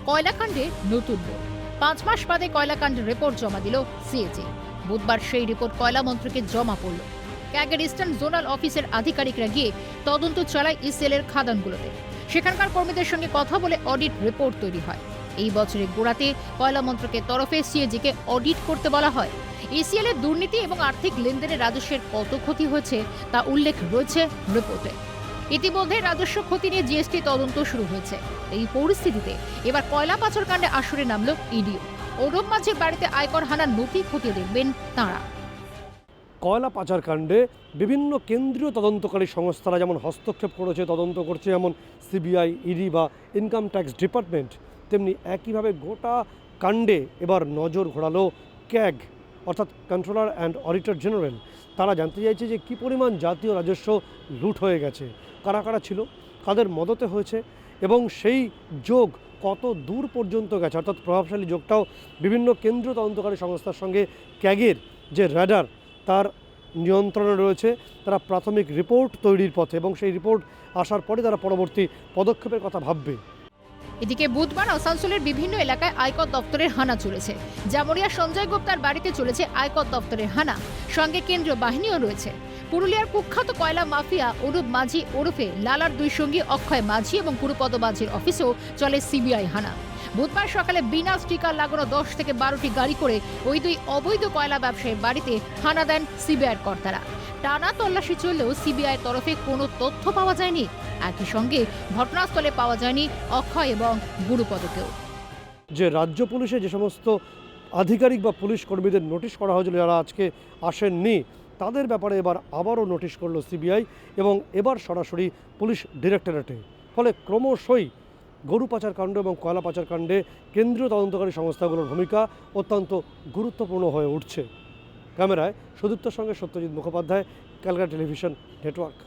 কয়লাকাণ্ডে নতুন মোড়। 5 মাস বাদে কয়লাকাণ্ডের রিপোর্ট জমা দিল সিএজি। বুধবার সেই রিপোর্ট কয়লা মন্ত্রীকে জমা পড়ল। ক্যাগের ইস্টার্ন জোনাল অফিসের আধিকারিকরা গিয়ে তদন্ত চালায় ইসিএল এর খাদানগুলোতে। সেখানকার কর্মীদের সঙ্গে কথা বলে অডিট রিপোর্ট তৈরি হয়। এই বছরের গোড়াতে কয়লা মন্ত্রকের তরফে সিএজিকে অডিট করতে বলা হয়। ইসিএল এর দুর্নীতি এবং আর্থিক লেনদেনে রাজস্বের কত ক্ষতি হয়েছে তা উল্লেখ রয়েছে রিপোর্টে। ইতিমধ্যে রাজস্ব ক্ষতি নিয়ে জিএসটি তদন্ত শুরু হয়েছে। এই পরিস্থিতিতে এবার কয়লা পাচার কাণ্ডে আসরে নামল ইডিও। অরূপ মাঝির বাড়িতে আয়কর হানার নথি খতিয়ে দেখবেন তাঁরা। কয়লা পাচার কাণ্ডে বিভিন্ন কেন্দ্রীয় তদন্তকারী সংস্থারা যেমন হস্তক্ষেপ করেছে, তদন্ত করছে, যেমন সিবিআই, ইডি বা ইনকাম ট্যাক্স ডিপার্টমেন্ট, তেমনি একইভাবে গোটা কাণ্ডে এবার নজর ঘোরালো ক্যাগ অর্থাৎ কন্ট্রোলার অ্যান্ড অডিটর জেনারেল। তারা জানতে চাইছে যে কী পরিমাণ জাতীয় রাজস্ব লুট হয়ে গেছে, কারা কারা ছিল, কাদের মদতে হয়েছে এবং সেই যোগ কত দূর পর্যন্ত গেছে, অর্থাৎ প্রভাবশালী যোগটাও বিভিন্ন কেন্দ্রীয় তদন্তকারী সংস্থার সঙ্গে ক্যাগের যে র্যাডার তার নিয়ন্ত্রণে রয়েছে। তারা প্রাথমিক রিপোর্ট তৈরির পথে এবং সেই রিপোর্ট আসার পরে তারা পরবর্তী পদক্ষেপের কথা ভাববে। এদিকে বুধবার আসানসোলের বিভিন্ন এলাকায় আয়কর দপ্তরের হানা চলেছে। জামুরিয়া সঞ্জয় গুপ্তার বাড়িতে চলেছে আয়কর দপ্তরের হানা, সঙ্গে কেন্দ্রীয় বাহিনীও রয়েছে। পুরুলিয়ার কুখ্যাত কয়লা মাফিয়া অরূপ মাঝি ওরফে লালার দুই সঙ্গী অক্ষয় মাঝি এবং গুরুপদ মাঝির অফিসেও চলে সিবিআই হানা। বুধবার সকালে বিনা স্টিকার লাগানো 10 থেকে 12টি গাড়ি করে ওই দুই অবৈধ কয়লা ব্যবসায়ীর বাড়িতে হানা দেন সিবিআইয়ের কর্তারা। টানা তল্লাশি চললেও সিবিআইয়ের তরফে কোনো তথ্য পাওয়া যায়নি। একই সঙ্গে ঘটনাস্থলে পাওয়া যায়নি অক্ষয় এবং গুরুপদকেও। যে রাজ্য পুলিশে যে সমস্ত আধিকারিক বা পুলিশ কর্মীদের নোটিশ করা হয়েছিল যারা আজকে আসেননি, তাদের ব্যাপারে এবার আবারও নোটিশ করলো সিবিআই এবং এবার সরাসরি পুলিশ ডিরেক্টরেটে। ফলে ক্রমশই গরু পাচার কাণ্ড এবং কয়লা পাচার কাণ্ডে কেন্দ্রীয় তদন্তকারী সংস্থাগুলোর ভূমিকা অত্যন্ত গুরুত্বপূর্ণ হয়ে উঠছে। ক্যামেরায় সুদীপ্তর সঙ্গে সত্যজিৎ মুখোপাধ্যায়, ক্যালকাটা টেলিভিশন নেটওয়ার্ক।